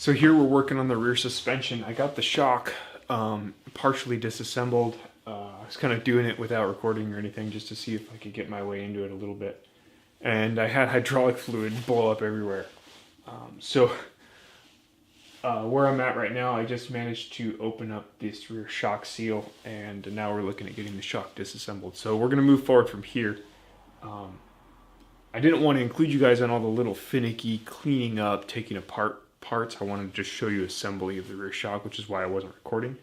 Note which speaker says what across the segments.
Speaker 1: So here we're working on the rear suspension. I got the shock partially disassembled. I was kind of doing it without recording or anything just to see if I could get my way into it a little bit. And I had hydraulic fluid blow up everywhere. Where I'm at right now, I just managed to open up this rear shock seal, and now we're looking at getting the shock disassembled. So we're going to move forward from here. I didn't want to include you guys on all the little finicky cleaning up, taking apart parts. I wanted to just show you assembly of the rear shock, which is why I wasn't recording.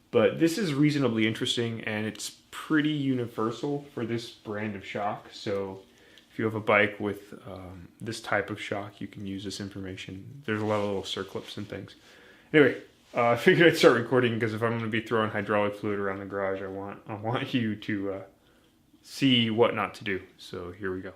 Speaker 1: But this is reasonably interesting, and it's pretty universal for this brand of shock. So if you have a bike with this type of shock, you can use this information. There's a lot of little circlips and things. Anyway, I figured I'd start recording because if I'm going to be throwing hydraulic fluid around the garage, I want you to see what not to do. So here we go.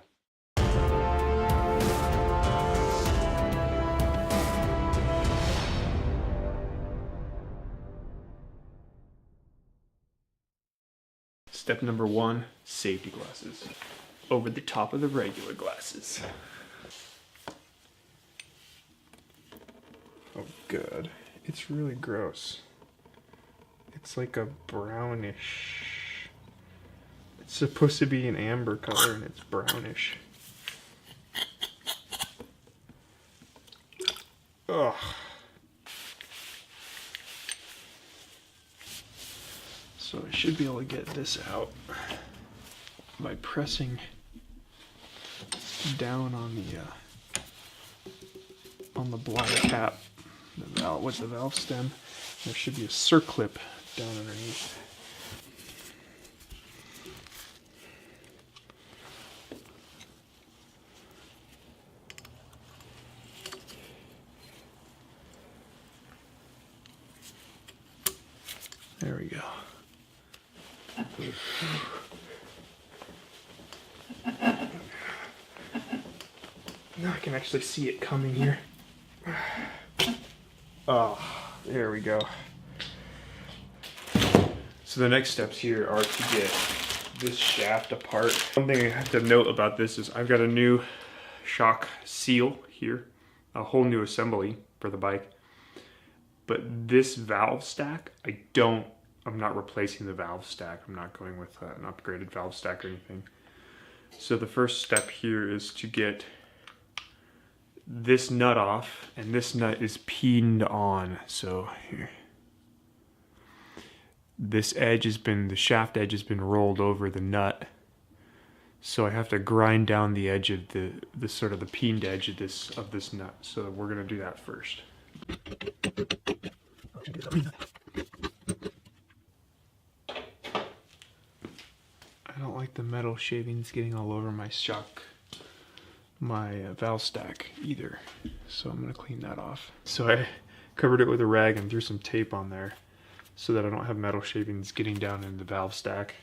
Speaker 1: Step number 1, safety glasses. Over the top of the regular glasses. Oh god, it's really gross. It's like a brownish. It's supposed to be an amber color and it's brownish. Ugh. So I should be able to get this out by pressing down on the bladder cap, the valve with the valve stem. There should be a circlip down underneath. There we go. Now I can actually see it coming here. Oh, there we go. So the next steps here are to get this shaft apart. One thing I have to note about this is I've got a new shock seal here, a whole new assembly for the bike. But this valve stack, I'm not replacing the valve stack. I'm not going with an upgraded valve stack or anything. So the first step here is to get this nut off, and this nut is pinned on. So here, this edge has been, the shaft edge has been rolled over the nut. So I have to grind down the edge of the sort of the pinned edge of this nut. So we're gonna do that first. I don't like the metal shavings getting all over my shock, my valve stack either. So I'm gonna clean that off. So I covered it with a rag and threw some tape on there so that I don't have metal shavings getting down in the valve stack.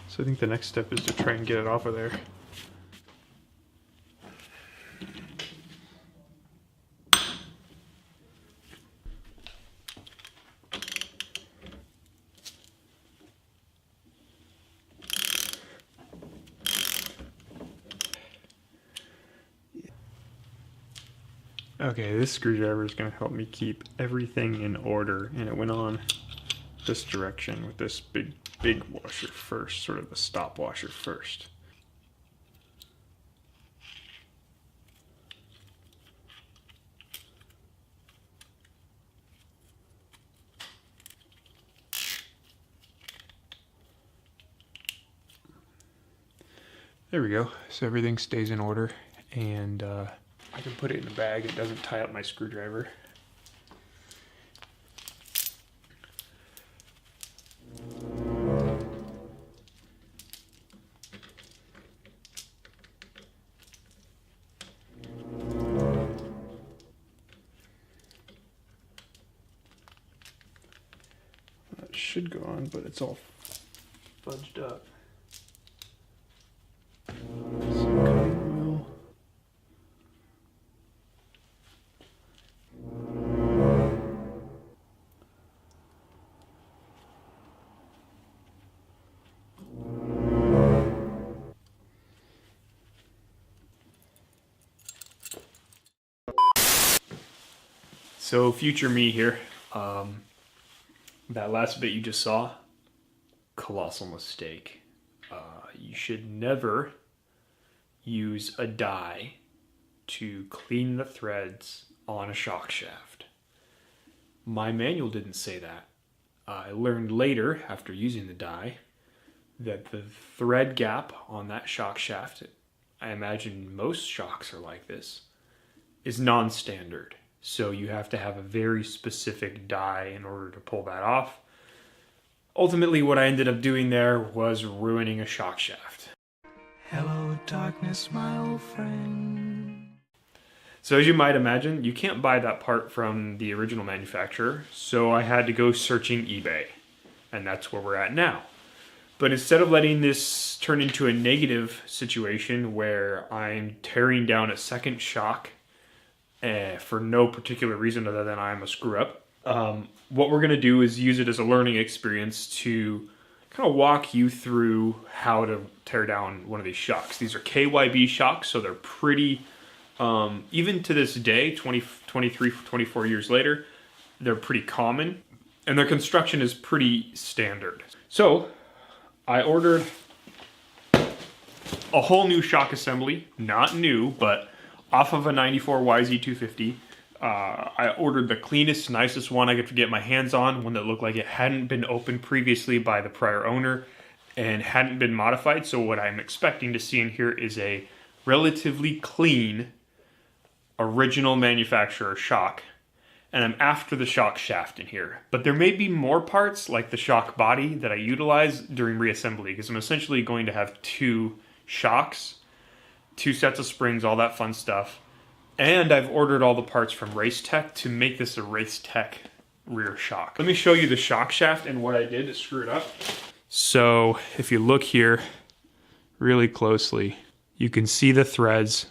Speaker 1: So I think the next step is to try and get it off of there. Okay, this screwdriver is going to help me keep everything in order, and it went on this direction with this big washer first, sort of the stop washer first. There we go. So everything stays in order, and I can put it in a bag. It doesn't tie up my screwdriver. That should go on, but it's all fudged up. So future me here, that last bit you just saw, colossal mistake. You should never use a die to clean the threads on a shock shaft. My manual didn't say that. I learned later, after using the die, that the thread gap on that shock shaft, I imagine most shocks are like this, is non-standard. So you have to have a very specific die in order to pull that off. Ultimately, what I ended up doing there was ruining a shock shaft.
Speaker 2: Hello, darkness, my old friend.
Speaker 1: So as you might imagine, you can't buy that part from the original manufacturer, so I had to go searching eBay, and that's where we're at now. But instead of letting this turn into a negative situation where I'm tearing down a second shock for no particular reason other than I'm a screw up, what we're going to do is use it as a learning experience to kind of walk you through how to tear down one of these shocks. These are KYB shocks, so they're pretty, even to this day, 23, 24 years later, they're pretty common, and their construction is pretty standard. So I ordered a whole new shock assembly, not new, but off of a 94 YZ250. I ordered the cleanest, nicest one I could get my hands on, one that looked like it hadn't been opened previously by the prior owner and hadn't been modified. So what I'm expecting to see in here is a relatively clean, original manufacturer shock. And I'm after the shock shaft in here. But there may be more parts, like the shock body, that I utilize during reassembly, because I'm essentially going to have two shocks, two sets of springs, all that fun stuff. And I've ordered all the parts from Racetech to make this a Racetech rear shock. Let me show you the shock shaft and what I did to screw it up. So if you look here really closely, you can see the threads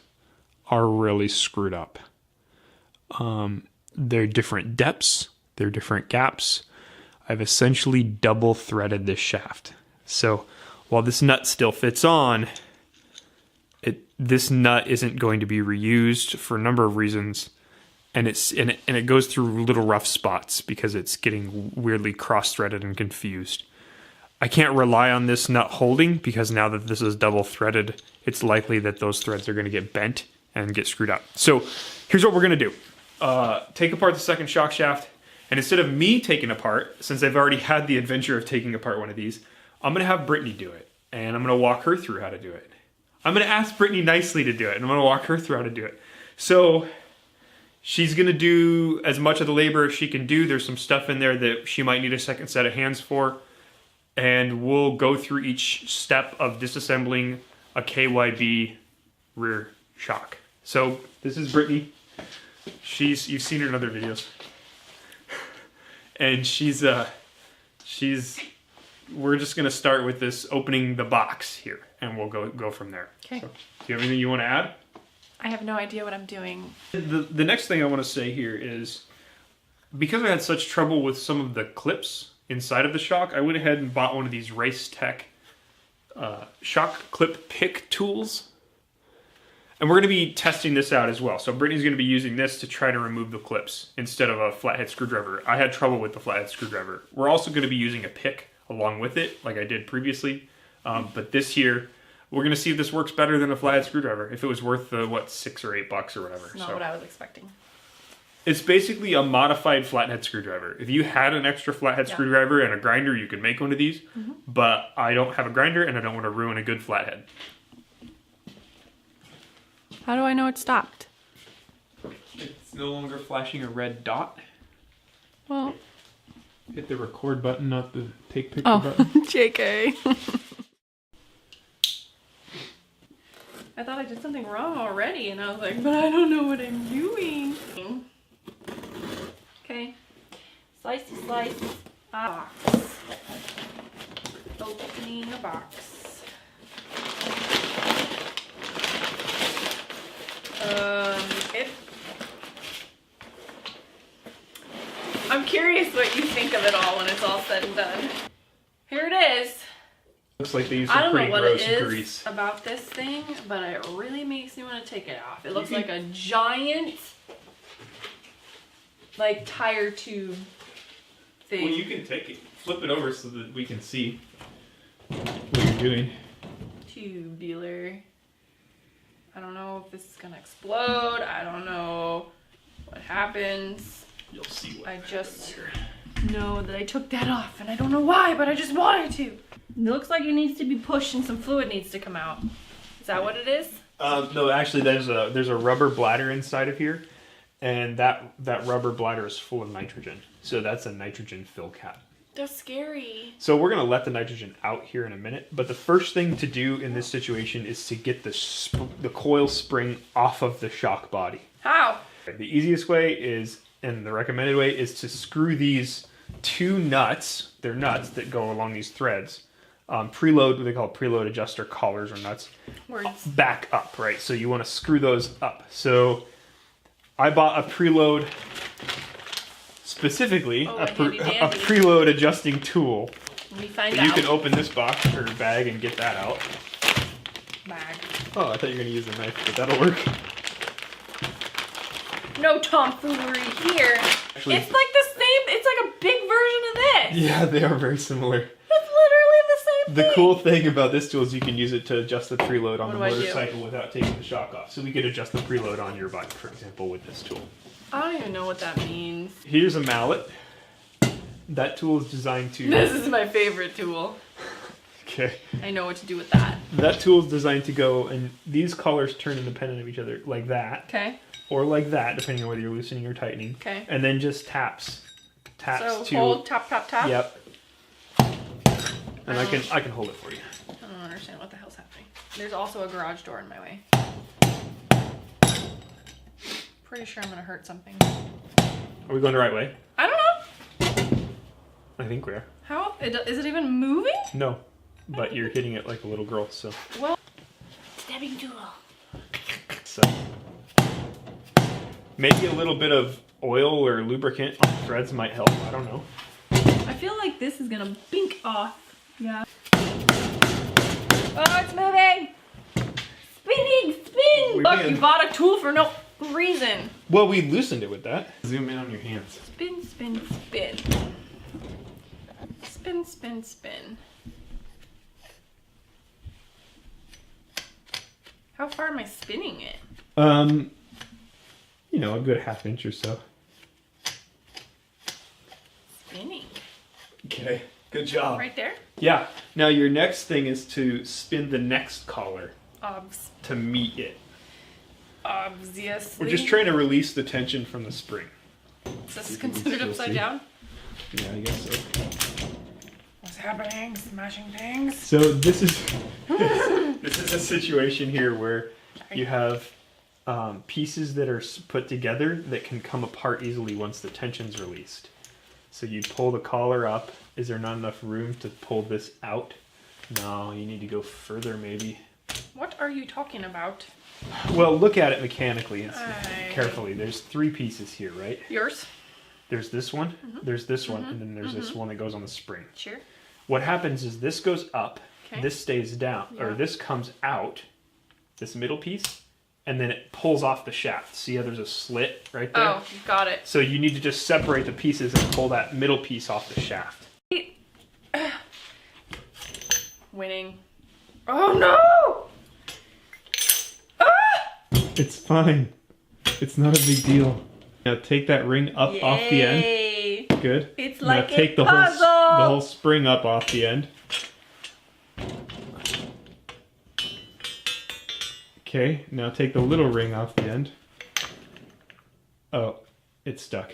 Speaker 1: are really screwed up. They're different depths, they're different gaps. I've essentially double threaded this shaft. So while this nut still fits on, this nut isn't going to be reused for a number of reasons, and it goes through little rough spots because it's getting weirdly cross-threaded and confused. I can't rely on this nut holding because now that this is double threaded, it's likely that those threads are going to get bent and get screwed up. So here's what we're going to do. Take apart the second shock shaft, and instead of me taking apart, since I've already had the adventure of taking apart one of these, I'm going to have Brittany do it, and I'm going to walk her through how to do it. I'm going to ask Brittany nicely to do it, and I'm going to walk her through how to do it. So she's going to do as much of the labor as she can do. There's some stuff in there that she might need a second set of hands for, and we'll go through each step of disassembling a KYB rear shock. So this is Brittany. You've seen her in other videos, and we're just going to start with this opening the box here, and we'll go from there.
Speaker 3: Okay.
Speaker 1: So, do you have anything you want to add?
Speaker 3: I have no idea what I'm doing.
Speaker 1: The next thing I want to say here is, because I had such trouble with some of the clips inside of the shock, I went ahead and bought one of these Racetech shock clip pick tools. And we're going to be testing this out as well. So Brittany's going to be using this to try to remove the clips instead of a flathead screwdriver. I had trouble with the flathead screwdriver. We're also going to be using a pick along with it, like I did previously. But this here, we're going to see if this works better than a flathead screwdriver. If it was worth the, what, $6 or $8 or whatever.
Speaker 3: Not what I was expecting.
Speaker 1: It's basically a modified flathead screwdriver. If you had an extra flathead screwdriver and a grinder, you could make one of these. But I don't have a grinder, and I don't want to ruin a good flathead.
Speaker 3: How do I know it stopped?
Speaker 1: It's no longer flashing a red dot.
Speaker 3: Well,
Speaker 1: hit the record button, not the take picture button.
Speaker 3: Oh, JK. I thought I did something wrong already, and I was like, but I don't know what I'm doing. Okay. Slicey slice box. Opening a box. I'm curious what you think of it all when it's all said and done. Here it is.
Speaker 1: Looks like they use some pretty gross grease.
Speaker 3: I don't know what it is about this thing, but it really makes me want to take it off. It looks like a giant like tire tube thing.
Speaker 1: Well, you can take it, flip it over so that we can see what you're doing.
Speaker 3: Tubular. I don't know if this is gonna explode. I don't know what happens.
Speaker 1: You'll see what
Speaker 3: I
Speaker 1: happens
Speaker 3: just
Speaker 1: here.
Speaker 3: know that I took that off and I don't know why, but I just wanted to. It looks like it needs to be pushed and some fluid needs to come out. Is that what it is?
Speaker 1: No, actually, there's a rubber bladder inside of here, and that rubber bladder is full of nitrogen. So that's a nitrogen fill cap.
Speaker 3: That's scary.
Speaker 1: So we're gonna let the nitrogen out here in a minute. But the first thing to do in this situation is to get the coil spring off of the shock body.
Speaker 3: How?
Speaker 1: The easiest way is, and the recommended way, is to screw these two nuts. They're nuts that go along these threads. Preload, what they call preload adjuster collars or nuts,
Speaker 3: Words.
Speaker 1: back up, right? So you want to screw those up. So I bought a preload, specifically
Speaker 3: Oh,
Speaker 1: a
Speaker 3: handy dandy.
Speaker 1: preload adjusting tool.
Speaker 3: Let me find
Speaker 1: You
Speaker 3: out.
Speaker 1: can open this box or bag and get that out.
Speaker 3: Bag.
Speaker 1: Oh, I thought you were going to use the knife, but that'll work.
Speaker 3: No tomfoolery here.
Speaker 1: Actually-
Speaker 3: It's like the same. It's like a big version of this.
Speaker 1: Yeah, they are very similar.
Speaker 3: It's literally the same
Speaker 1: The
Speaker 3: thing.
Speaker 1: cool thing about this tool is you can use it to adjust the preload on the
Speaker 3: What do I do?
Speaker 1: motorcycle without taking the shock off. So we could adjust the preload on your bike, for example, with this tool.
Speaker 3: I don't even know what that means.
Speaker 1: Here's a mallet. That tool is designed to...
Speaker 3: This is my favorite tool.
Speaker 1: Okay.
Speaker 3: I know what to do with that.
Speaker 1: That tool is designed to go, and these collars turn independent of each other, like that.
Speaker 3: Okay.
Speaker 1: Or like that, depending on whether you're loosening or tightening.
Speaker 3: Okay.
Speaker 1: And then just taps. Taps
Speaker 3: So
Speaker 1: to...
Speaker 3: hold, tap, tap, tap.
Speaker 1: Yep. And I can hold it for you.
Speaker 3: I don't understand what the hell's happening. There's also a garage door in my way. Pretty sure I'm gonna hurt something.
Speaker 1: Are we going the right way?
Speaker 3: I don't know.
Speaker 1: I think we are.
Speaker 3: How is it even moving?
Speaker 1: No. But you're hitting it like a little girl, so...
Speaker 3: Well, stabbing tool.
Speaker 1: So maybe a little bit of oil or lubricant on the threads might help. I don't know.
Speaker 3: I feel like this is gonna bink off. Yeah. Oh, it's moving! Spinning, spin!
Speaker 1: We
Speaker 3: Look,
Speaker 1: can-
Speaker 3: you bought a tool for no reason.
Speaker 1: Well, we loosened it with that. Zoom in on your hands.
Speaker 3: Spin, spin, spin. Spin, spin, spin. How far am I spinning it?
Speaker 1: You know, a good ½ inch or so.
Speaker 3: Spinning.
Speaker 1: Okay, good job.
Speaker 3: Right there?
Speaker 1: Yeah. Now your next thing is to spin the next collar
Speaker 3: Obs.
Speaker 1: to meet it.
Speaker 3: Obviously.
Speaker 1: We're just trying to release the tension from the spring.
Speaker 3: Is this
Speaker 1: you can
Speaker 3: considered
Speaker 1: still
Speaker 3: upside
Speaker 1: see.
Speaker 3: down?
Speaker 1: Yeah, I guess so.
Speaker 3: What's happening? Smashing things?
Speaker 1: So this is this is a situation here where you have pieces that are put together that can come apart easily once the tension's released. So you pull the collar up. Is there not enough room to pull this out? No, you need to go further maybe.
Speaker 3: What are you talking about?
Speaker 1: Well, look at it mechanically and
Speaker 3: Aye.
Speaker 1: carefully. There's 3 pieces here, right?
Speaker 3: Yours?
Speaker 1: There's this one, there's this one, and then there's this one that goes on the spring.
Speaker 3: Sure.
Speaker 1: What happens is this goes up,
Speaker 3: Okay.
Speaker 1: this stays down, or
Speaker 3: Yeah.
Speaker 1: this comes out, this middle piece, and then it pulls off the shaft. See how there's a slit right there?
Speaker 3: Oh, got it.
Speaker 1: So you need to just separate the pieces and pull that middle piece off the shaft.
Speaker 3: Winning. Oh no! Ah!
Speaker 1: It's fine. It's not a big deal. Now take that ring up off the end.
Speaker 3: Yay.
Speaker 1: Good.
Speaker 3: It's
Speaker 1: Now
Speaker 3: like
Speaker 1: take
Speaker 3: a
Speaker 1: the
Speaker 3: puzzle.
Speaker 1: the whole spring up off the end. Okay, now take the little ring off the end. Oh, it's stuck.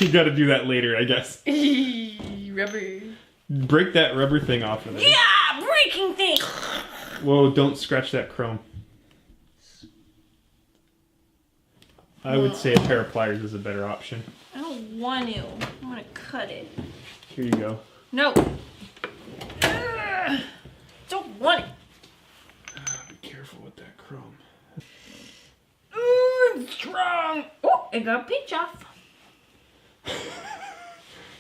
Speaker 1: You gotta do that later, I guess.
Speaker 3: Rubber.
Speaker 1: Break that rubber thing off of there.
Speaker 3: Yeah! Breaking thing!
Speaker 1: Whoa, don't scratch that chrome. I would say a pair of pliers is a better option.
Speaker 3: I don't want to. I want to cut it.
Speaker 1: Here you go.
Speaker 3: No. Don't want it.
Speaker 1: Be careful with that chrome.
Speaker 3: Ooh, I'm strong. Oh, I got a pinch off.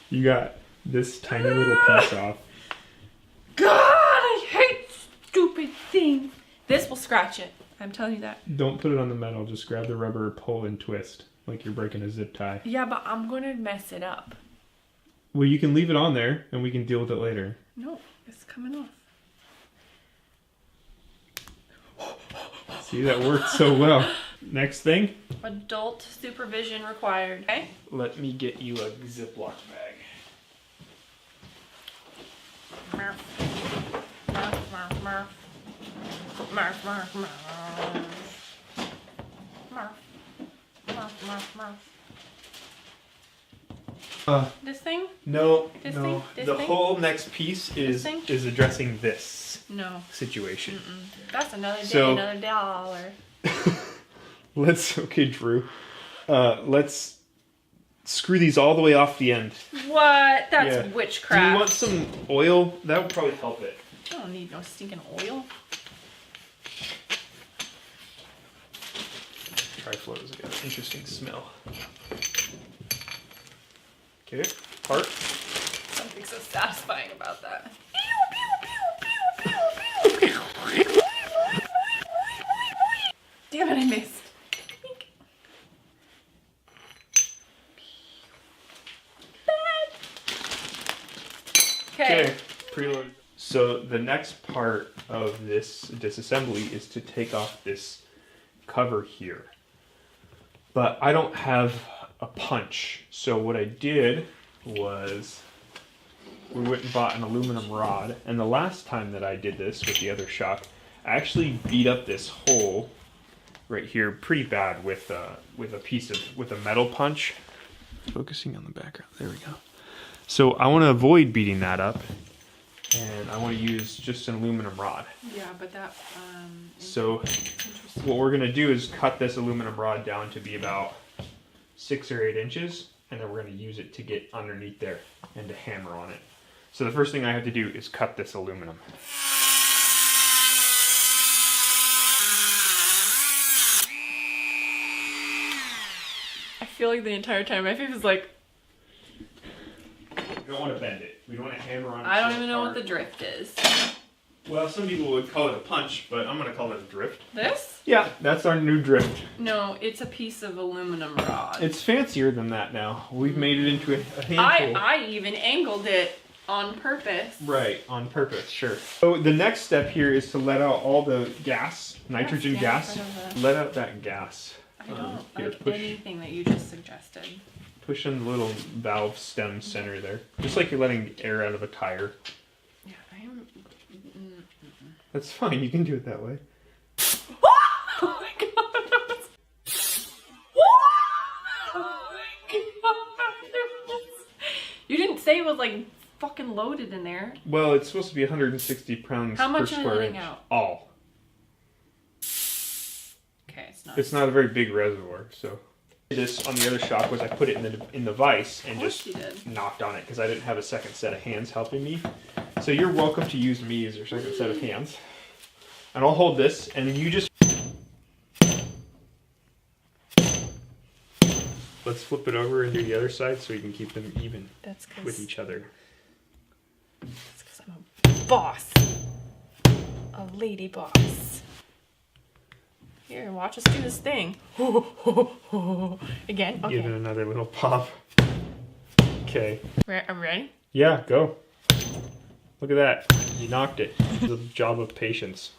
Speaker 1: You got this tiny little piece off.
Speaker 3: God, I hate stupid things. This will scratch it. I'm telling you that.
Speaker 1: Don't put it on the metal. Just grab the rubber, pull, and twist like you're breaking a zip tie.
Speaker 3: Yeah, but I'm going to mess it up.
Speaker 1: Well, you can leave it on there, and we can deal with it later.
Speaker 3: No, it's coming off.
Speaker 1: See, that worked so well. Next thing.
Speaker 3: Adult supervision required. Okay.
Speaker 1: Let me get you a Ziploc bag.
Speaker 3: Murph. Murph, Murph, Murph. Murph, Murph, Murph. Murph. Murph, Murph, Murph. This thing?
Speaker 1: No,
Speaker 3: This
Speaker 1: no.
Speaker 3: thing? This
Speaker 1: the
Speaker 3: thing?
Speaker 1: whole next piece is
Speaker 3: thing?
Speaker 1: addressing this
Speaker 3: No.
Speaker 1: situation.
Speaker 3: That's another day,
Speaker 1: So-
Speaker 3: another dollar.
Speaker 1: Okay, Drew. Let's screw these all the way off the end.
Speaker 3: What? That's
Speaker 1: Yeah.
Speaker 3: witchcraft.
Speaker 1: Do you want some oil? That would probably help it.
Speaker 3: I don't need no stinking oil.
Speaker 1: Triflows got an interesting smell. Okay, part.
Speaker 3: Something so satisfying about that. Damn it, I missed. Okay.
Speaker 1: Preload. So the next part of this disassembly is to take off this cover here. But I don't have a punch. So what I did was we went and bought an aluminum rod. And the last time that I did this with the other shock, I actually beat up this hole right here pretty bad with a metal punch. Focusing on the background. There we go. So I want to avoid beating that up, and I want to use just an aluminum rod.
Speaker 3: Yeah, but that,
Speaker 1: So what we're going to do is cut this aluminum rod down to be about 6 or 8 inches, and then we're going to use it to get underneath there and to hammer on it. So the first thing I have to do is cut this aluminum.
Speaker 3: I feel like the entire time my face is like,
Speaker 1: We don't want to bend it. We don't want to hammer on it.
Speaker 3: I don't
Speaker 1: so
Speaker 3: even know what
Speaker 1: hard.
Speaker 3: the drift is.
Speaker 1: Well, some people would call it a punch, but I'm going to call it a drift.
Speaker 3: This?
Speaker 1: Yeah, that's our new drift.
Speaker 3: No, it's a piece of aluminum rod.
Speaker 1: It's fancier than that now. We've made it into a handful.
Speaker 3: I even angled it on purpose.
Speaker 1: Right, on purpose, sure. So the next step here is to let out all the gas, nitrogen gas.
Speaker 3: gas out of the-
Speaker 1: Let out that gas.
Speaker 3: I don't
Speaker 1: here,
Speaker 3: like
Speaker 1: push.
Speaker 3: anything that you just suggested.
Speaker 1: Push in the little valve stem center there. Just like you're letting air out of a tire.
Speaker 3: Yeah, I am.
Speaker 1: That's fine, you can do it that way.
Speaker 3: Oh my god! Oh my god! You didn't say it was like fucking loaded in there.
Speaker 1: Well, it's supposed to be 160 pounds
Speaker 3: How
Speaker 1: per
Speaker 3: much are you
Speaker 1: square
Speaker 3: letting
Speaker 1: inch.
Speaker 3: out?
Speaker 1: All.
Speaker 3: Okay, it's not.
Speaker 1: It's not a very big reservoir, so. This on the other shock was I put it in the vise and
Speaker 3: Of course
Speaker 1: just
Speaker 3: you did.
Speaker 1: knocked on it because I didn't have a second set of hands helping me. So you're welcome to use me as your second set of hands. And I'll hold this and you just... Let's flip it over and do the other side so you can keep them even
Speaker 3: That's because
Speaker 1: with each other.
Speaker 3: I'm a boss. A lady boss. Here, watch us do this thing. Again?
Speaker 1: Give it
Speaker 3: Okay.
Speaker 1: another little pop. Okay.
Speaker 3: I'm ready?
Speaker 1: Yeah, go. Look at that. You knocked it. It's a job of patience.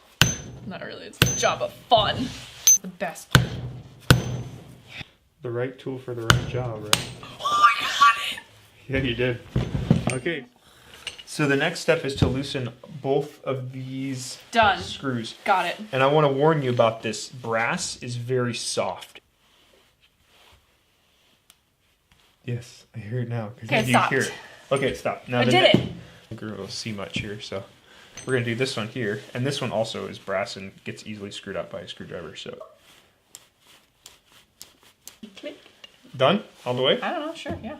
Speaker 3: Not really. It's a job of fun. It's the best.
Speaker 1: The right tool for the right job, right?
Speaker 3: Oh, I got it!
Speaker 1: Yeah, you did. Okay. So the next step is to loosen both of these
Speaker 3: Done.
Speaker 1: screws.
Speaker 3: Got it.
Speaker 1: And I want to warn you about this. Brass is very soft. Yes, I hear it now.
Speaker 3: Okay,
Speaker 1: you
Speaker 3: stopped.
Speaker 1: hear it. Okay, stop. Now
Speaker 3: I did it.
Speaker 1: I think we're able to see much here, so we're going to do this one here. And this one also is brass and gets easily screwed up by a screwdriver, so. Done? All the way?
Speaker 3: I don't know. Sure, yeah.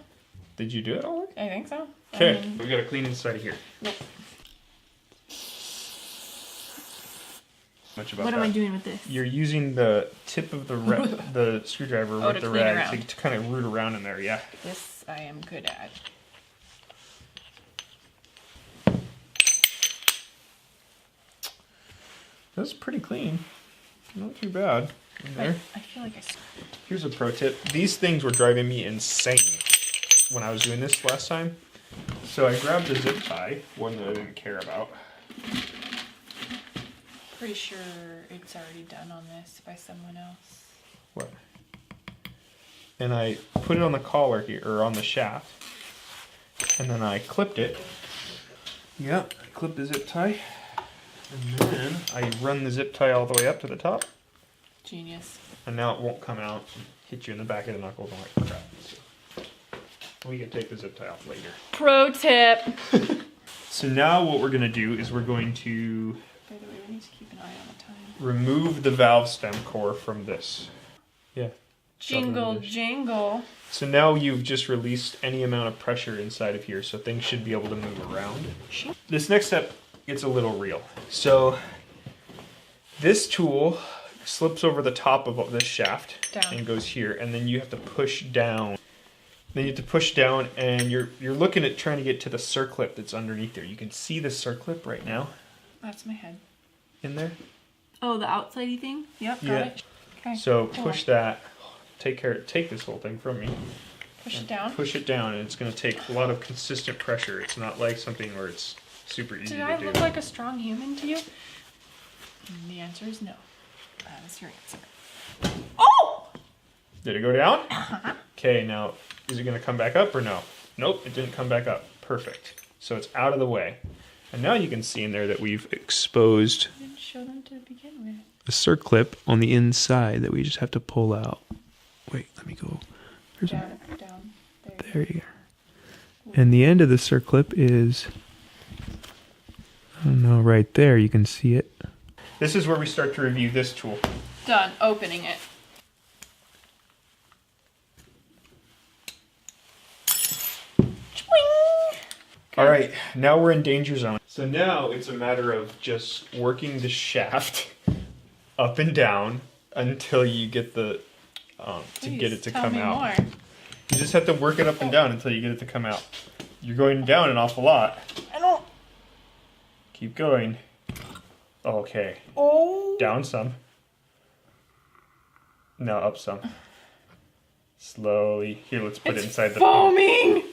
Speaker 1: Did you do it all the way?
Speaker 3: I think so.
Speaker 1: Okay,
Speaker 3: I mean,
Speaker 1: we got to clean inside of here.
Speaker 3: nope.
Speaker 1: Much about
Speaker 3: What
Speaker 1: that.
Speaker 3: am I doing with this?
Speaker 1: You're using the tip of the the screwdriver
Speaker 3: Oh,
Speaker 1: with
Speaker 3: to
Speaker 1: the
Speaker 3: clean
Speaker 1: rag
Speaker 3: around.
Speaker 1: to kind of root around in there, yeah.
Speaker 3: This I am good at.
Speaker 1: That's pretty clean. Not too bad in there.
Speaker 3: I feel like
Speaker 1: Here's a pro tip. These things were driving me insane when I was doing this last time. So I grabbed a zip tie, one that I didn't care about.
Speaker 3: pretty sure it's already done on this by someone else.
Speaker 1: What? And I put it on the collar here, or on the shaft. And then I clipped it. Yeah, I clipped the zip tie. And then I run the zip tie all the way up to the top.
Speaker 3: Genius.
Speaker 1: And now it won't come out and hit you in the back of the knuckles and like crap. So we can take the zip tie off later.
Speaker 3: Pro tip.
Speaker 1: So now what we're going to do is we're going to
Speaker 3: By the way, we need to keep an eye on the time.
Speaker 1: remove the valve stem core from this. Yeah.
Speaker 3: Jingle jangle.
Speaker 1: So now you've just released any amount of pressure inside of here, so things should be able to move around. This next step gets a little real. So this tool slips over the top of this shaft
Speaker 3: Down.
Speaker 1: and goes here, and then you have to push down. Then you have to push down, and you're looking at trying to get to the circlip that's underneath there. You can see the circlip right now
Speaker 3: That's my head.
Speaker 1: in there.
Speaker 3: Oh, the outsidey thing? Yep, got
Speaker 1: Yeah.
Speaker 3: it. Okay.
Speaker 1: So push that. Take this whole thing from me.
Speaker 3: Push it down.
Speaker 1: Push it down, and it's going to take a lot of consistent pressure. It's not like something where it's super easy
Speaker 3: Did
Speaker 1: to
Speaker 3: I
Speaker 1: do.
Speaker 3: look like a strong human to you? And the answer is no. That is your answer. Oh!
Speaker 1: Did it go down? Okay, now is it going to come back up or no? Nope, it didn't come back up. Perfect. So it's out of the way. And now you can see in there that we've exposed
Speaker 3: I didn't show them to begin with.
Speaker 1: a circlip on the inside that we just have to pull out. Wait, let me go. There's
Speaker 3: Down.
Speaker 1: There you go. And the end of the circlip is, I don't know, right there. You can see it. This is where we start to review this tool.
Speaker 3: Done. Opening it.
Speaker 1: All right, now we're in danger zone. So now it's a matter of just working the shaft up and down until you get the to get it to come out.
Speaker 3: More.
Speaker 1: You just have to work it up and down until you get it to come out. You're going down an awful lot.
Speaker 3: I don't.
Speaker 1: Keep going. Okay.
Speaker 3: Oh.
Speaker 1: Down some. Now up some. Slowly. Here, let's put it inside the
Speaker 3: foaming.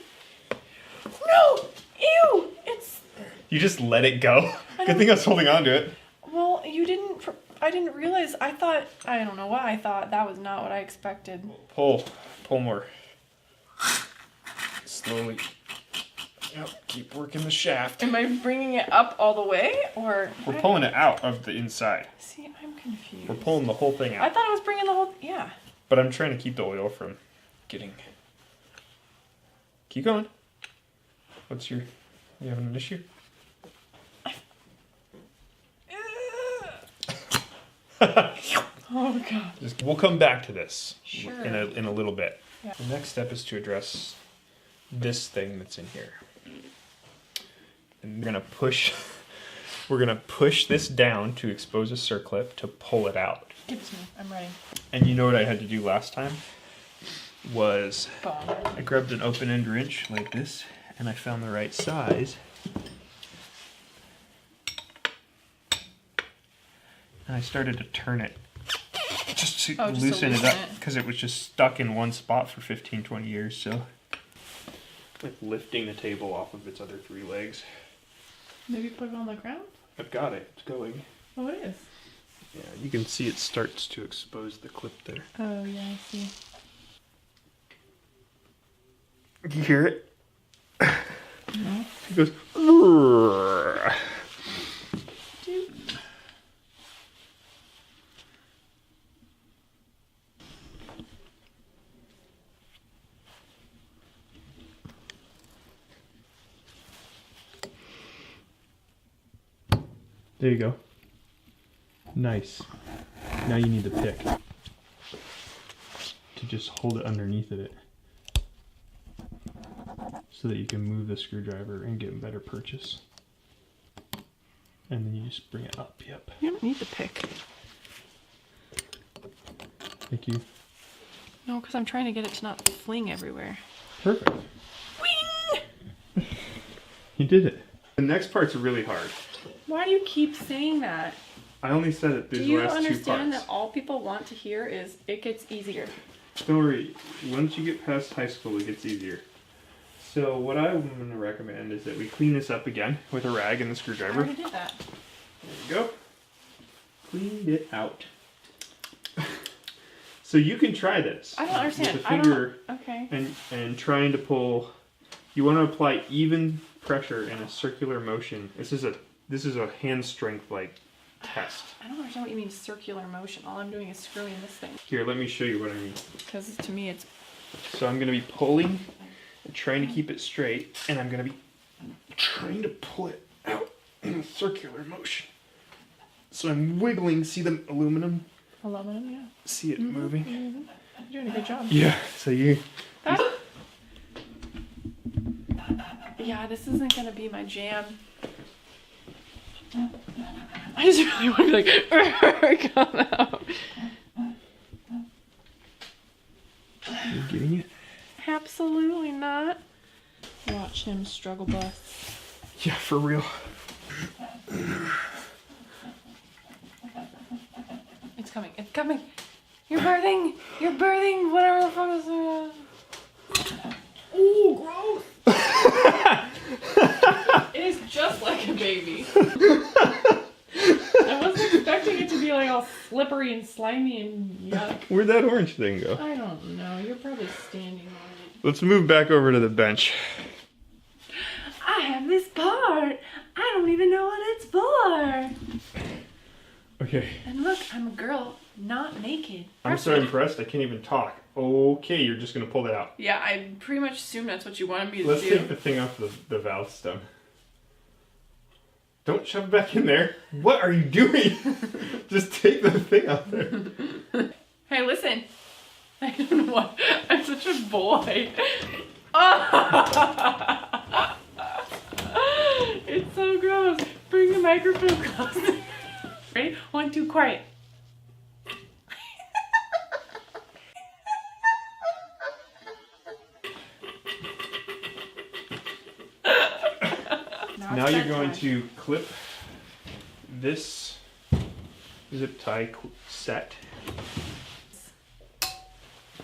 Speaker 3: No. Ew. It's.
Speaker 1: You just let it go. Good thing I was holding on to it.
Speaker 3: Well, you didn't. I didn't realize. I thought. I don't know why I thought that was not what I expected.
Speaker 1: Pull. Pull more. Slowly. Yep. Keep working the shaft.
Speaker 3: Am I bringing it up all the way, or?
Speaker 1: We're pulling it out of the inside.
Speaker 3: See, I'm confused.
Speaker 1: We're pulling the whole thing
Speaker 3: I
Speaker 1: out.
Speaker 3: thought I was bringing the whole. Yeah.
Speaker 1: But I'm trying to keep the oil from getting... Keep going. What's your... You having an issue?
Speaker 3: Oh god.
Speaker 1: We'll come back to this
Speaker 3: Sure.
Speaker 1: in a little bit.
Speaker 3: Yeah.
Speaker 1: The next step is to address this thing that's in here. And we're gonna push this down to expose a circlip to pull it out.
Speaker 3: Give it to me. I'm ready.
Speaker 1: And you know what I had to do last time? Was
Speaker 3: Bomb.
Speaker 1: I grabbed an open end wrench like this, and I found the right size. And I started to turn it just to loosen it up, because it was just stuck in one spot for 15-20 years. So like lifting the table off of its other three legs.
Speaker 3: Maybe put it on the ground?
Speaker 1: I've got it. It's going.
Speaker 3: Oh, it is.
Speaker 1: Yeah, you can see it starts to expose the clip there.
Speaker 3: Oh, yeah, I see.
Speaker 1: You hear it?
Speaker 3: No.
Speaker 1: It goes. "Urgh."
Speaker 3: Dude.
Speaker 1: There you go. Nice. Now you need the pick to just hold it underneath of it so that you can move the screwdriver and get a better purchase. And then you just bring it up. Yep.
Speaker 3: You don't need the pick.
Speaker 1: Thank you.
Speaker 3: No, because I'm trying to get it to not fling everywhere.
Speaker 1: Perfect.
Speaker 3: Wing!
Speaker 1: You did it. The next part's really hard.
Speaker 3: Why do you keep saying that?
Speaker 1: I only said it through
Speaker 3: Do
Speaker 1: the
Speaker 3: you
Speaker 1: last 2 parts.
Speaker 3: understand that all people want to hear is it gets easier?
Speaker 1: Don't worry. Once you get past high school, it gets easier. So what I'm going to recommend is that we clean this up again with a rag and the
Speaker 3: I
Speaker 1: screwdriver.
Speaker 3: already did that.
Speaker 1: There you go. Cleaned it out. So you can try this.
Speaker 3: I don't understand.
Speaker 1: With a finger
Speaker 3: Okay.
Speaker 1: and trying to pull. You want to apply even pressure in a circular motion. This is a hand strength like test.
Speaker 3: I don't understand what you mean circular motion. All I'm doing is screwing this thing.
Speaker 1: Here, let me show you what I mean.
Speaker 3: Because to me it's...
Speaker 1: So I'm going to be pulling and trying to keep it straight, and I'm going to be trying to pull it out in a circular motion. So I'm wiggling. See the aluminum?
Speaker 3: Aluminum, yeah.
Speaker 1: See it moving?
Speaker 3: Mm-hmm. You're doing a good job.
Speaker 1: Yeah. So you.
Speaker 3: Yeah, this isn't gonna be my jam. I just really want to be like, come out.
Speaker 1: You getting it?
Speaker 3: Absolutely not. Watch him struggle bust.
Speaker 1: Yeah, for real.
Speaker 3: It's coming. It's coming. You're birthing. You're birthing. Whatever the fuck is it? Ooh, gross. It is just like a baby. I wasn't expecting it to be like all slippery and slimy and yuck.
Speaker 1: Where'd that orange thing go?
Speaker 3: I don't know. You're probably standing on it.
Speaker 1: Let's move back over to the bench.
Speaker 3: I have this part. I don't even know what it's for.
Speaker 1: Okay.
Speaker 3: And look, I'm a girl, not naked.
Speaker 1: I'm so impressed I can't even talk. Okay, you're just gonna pull that out.
Speaker 3: Yeah, I pretty much assumed that's what you wanted me to
Speaker 1: Let's
Speaker 3: do.
Speaker 1: take the thing off the valve stem. Don't shove it back in there. What are you doing? Just take the thing out there.
Speaker 3: Hey, listen. I don't know why. I'm such a boy. Oh! It's so gross. Bring the microphone closer. Ready? 1, 2, quiet.
Speaker 1: Now you're going to clip this zip tie set.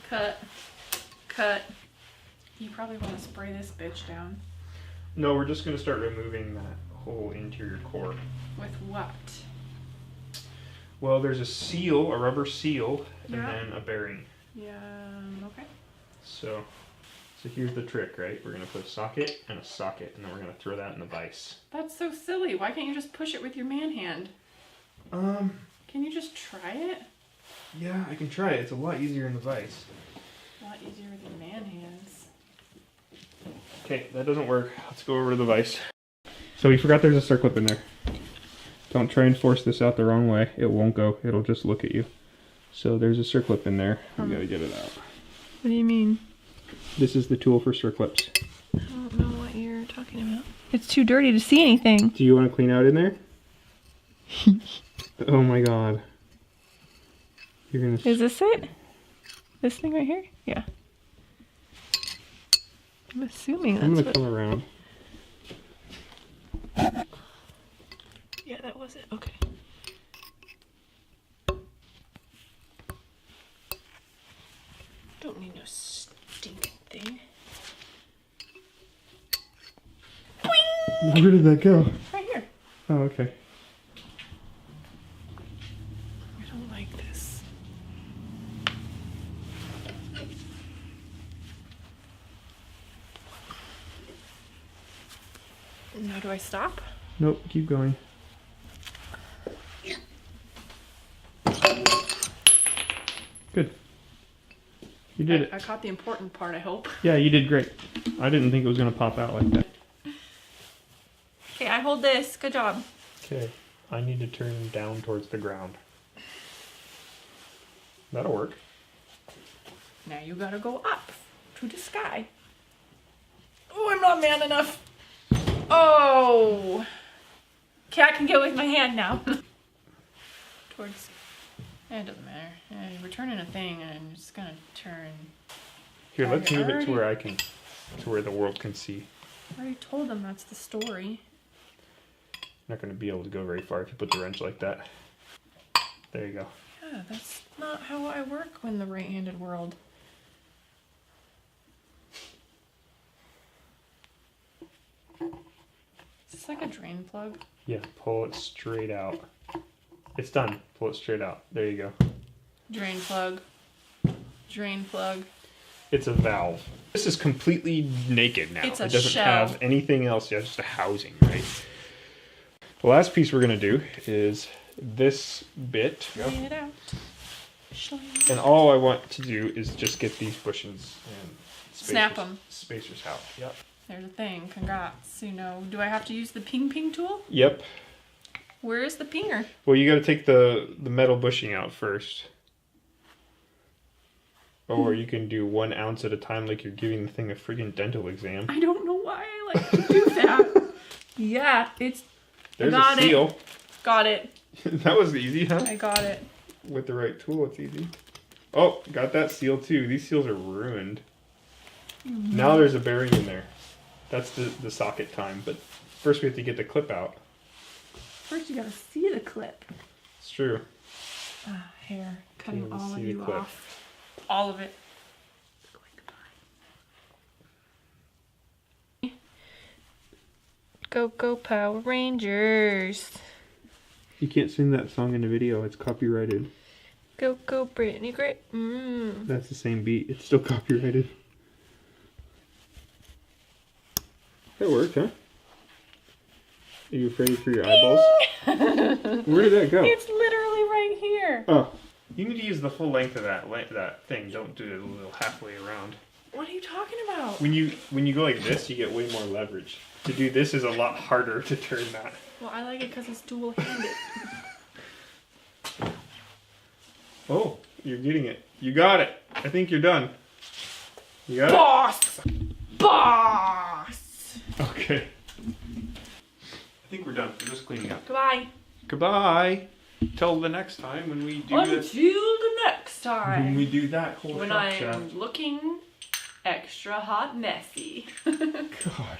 Speaker 3: Cut. Cut. You probably want to spray this bitch down.
Speaker 1: No, we're just going to start removing that whole interior core.
Speaker 3: With what?
Speaker 1: Well, there's a seal, a rubber seal, and
Speaker 3: Yeah.
Speaker 1: then a bearing.
Speaker 3: Yeah, okay.
Speaker 1: So here's the trick, right? We're going to put a socket, and then we're going to throw that in the vise.
Speaker 3: That's so silly. Why can't you just push it with your man hand? Can you just try it?
Speaker 1: Yeah, I can try it. It's a lot easier in the vise.
Speaker 3: A lot easier with your man hands.
Speaker 1: Okay, that doesn't work. Let's go over to the vise. So we forgot there's a circlip in there. Don't try and force this out the wrong way. It won't go. It'll just look at you. So there's a circlip in there. We gotta get it out.
Speaker 3: What do you mean?
Speaker 1: This is the tool for circlips.
Speaker 3: I don't know what you're talking about. It's too dirty to see anything.
Speaker 1: Do you want to clean out in there? Oh my god. You're gonna...
Speaker 3: Is this it? This thing right here? Yeah. I'm assuming that's
Speaker 1: I'm gonna
Speaker 3: what...
Speaker 1: come around.
Speaker 3: Yeah, that was it. Okay. Don't need no stinking thing.
Speaker 1: Where did that go?
Speaker 3: Right here.
Speaker 1: Oh, okay.
Speaker 3: I don't like this. Now do I stop?
Speaker 1: Nope, keep going. Good. You did it.
Speaker 3: I caught the important part, I hope.
Speaker 1: Yeah, you did great. I didn't think it was gonna pop out like that.
Speaker 3: Okay, I hold this. Good job.
Speaker 1: Okay, I need to turn down towards the ground. That'll work.
Speaker 3: Now you gotta go up to the sky. Oh, I'm not man enough. Oh. Okay, I can get with my hand now. Towards. It doesn't matter. We're turning a thing, and I'm just gonna turn.
Speaker 1: Here, let's
Speaker 3: I
Speaker 1: move it
Speaker 3: already-
Speaker 1: to where I can, to where the world can see.
Speaker 3: I already told them that's the story.
Speaker 1: Not gonna be able to go very far if you put the wrench like that. There you go.
Speaker 3: Yeah, that's not how I work in the right-handed world. Is this like a drain plug?
Speaker 1: Yeah, pull it straight out. It's done. Pull it straight out. There you go.
Speaker 3: Drain plug. Drain plug.
Speaker 1: It's a valve. This is completely naked now.
Speaker 3: It's a
Speaker 1: it doesn't
Speaker 3: shell.
Speaker 1: have anything else yet, just a housing, right? The last piece we're gonna do is this bit.
Speaker 3: Lay it out. Show it.
Speaker 1: And all I want to do is just get these bushings and
Speaker 3: Snap 'em.
Speaker 1: Spacers out. Yep.
Speaker 3: There's a thing. Congrats. You know, do I have to use the ping tool?
Speaker 1: Yep.
Speaker 3: Where is the pinger?
Speaker 1: Well, you got to take the metal bushing out first. Or you can do 1 ounce at a time like you're giving the thing a freaking dental exam.
Speaker 3: I don't know why I like to do that. Yeah, it's...
Speaker 1: There's
Speaker 3: got
Speaker 1: a seal.
Speaker 3: it. Got it.
Speaker 1: That was easy, huh?
Speaker 3: I got it.
Speaker 1: With the right tool, it's easy. Oh, got that seal too. These seals are ruined.
Speaker 3: Mm-hmm.
Speaker 1: Now there's a bearing in there. That's the socket time. But first we have to get the clip out.
Speaker 3: First you gotta see the clip.
Speaker 1: It's true.
Speaker 3: Hair. Cutting
Speaker 1: Can't even
Speaker 3: all of
Speaker 1: see the
Speaker 3: you
Speaker 1: clip.
Speaker 3: off. All of it. Go, go, Power Rangers.
Speaker 1: You can't sing that song in the video. It's copyrighted.
Speaker 3: Go, go, Brittany Grit. Mm.
Speaker 1: That's the same beat. It's still copyrighted. That worked, huh? Are you afraid for your eyeballs? Where did that go?
Speaker 3: It's literally right here.
Speaker 1: Oh, you need to use the full length of that thing. Don't do it a little halfway around.
Speaker 3: What are you talking about?
Speaker 1: When you go like this, you get way more leverage. To do this is a lot harder to turn that.
Speaker 3: Well, I like it because it's dual-handed.
Speaker 1: Oh, you're getting it. You got it. I think you're done. You got
Speaker 3: Boss! Boss!
Speaker 1: it? Okay. I think we're done. We're just cleaning up.
Speaker 3: Goodbye.
Speaker 1: Goodbye. Till the next time when we do
Speaker 3: Until
Speaker 1: this.
Speaker 3: the next time.
Speaker 1: When we do that whole
Speaker 3: When
Speaker 1: shock
Speaker 3: I'm
Speaker 1: shaft.
Speaker 3: looking extra hot messy.
Speaker 1: God.